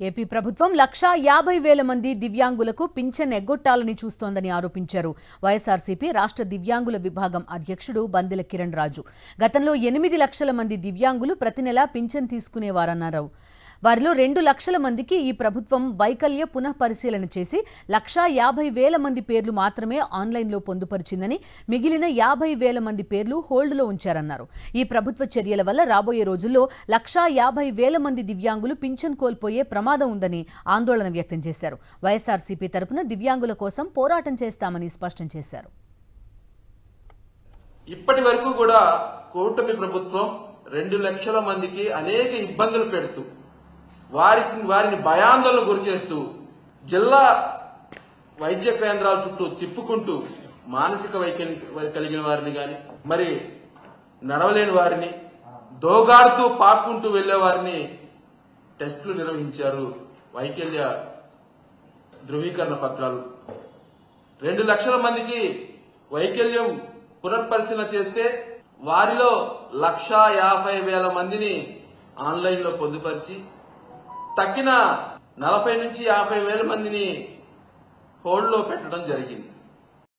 AP ప్రభుత్వం 1,50,000 మంది దివ్యాంగులకు పింఛన్ ఎగ్గొట్టాలని చూస్తోందని ఆరోపించారు వైఎస్ఆర్సీపీ రాష్ట్ర దివ్యాంగుల విభాగం అధ్యక్షుడు బందెల కిరణ్ రాజు. గతంలో 8 లక్షల మంది దివ్యాంగులు ప్రతి నెలా పింఛన్ తీసుకునేవారన్నారు. వారిలో 2 లక్షల మందికి ఈ ప్రభుత్వం వైకల్య పునఃపరిశీలన చేసి 1,50,000 మంది పేర్లు మాత్రమే ఆన్లైన్లో పొందుపరిచిందని, మిగిలిన 50,000 మంది పేర్లు హోల్డ్లో ఉంచారన్నారు. ఈ ప్రభుత్వ చర్యల వల్ల రాబోయే రోజుల్లో 1,50,000 మంది దివ్యాంగులు పింఛన్ కోల్పోయే ప్రమాదం ఉందని ఆందోళన వ్యక్తం చేశారు. వైఎస్ఆర్సీపీ తరపున దివ్యాంగుల కోసం పోరాటం చేస్తామని స్పష్టం చేశారు. ఇప్పటి వరకు కూడా కూటమి ప్రభుత్వం 2 లక్షల మందికి అనేక ఇబ్బందులు పెడుతూ వారిని భయాందోళన గురిచేస్తూ జిల్లా వైద్య కేంద్రాల చుట్టూ తిప్పుకుంటూ మానసిక వైకల్యం కలిగిన వారిని గాని, మరి నడవలేని వారిని, దోగాడుతూ పాక్కుంటూ వెళ్లే వారిని టెస్టులు నిర్వహించారు. వైకల్య ధృవీకరణ పత్రాలు 2 లక్షల మందికి వైకల్యం పునఃపరిశీలన చేస్తే వారిలో 1,50,000 మందిని ఆన్లైన్లో పొందుపరిచి తక్కిన 40 నుంచి 50,000 మందిని హోల్డ్లో పెట్టడం జరిగింది.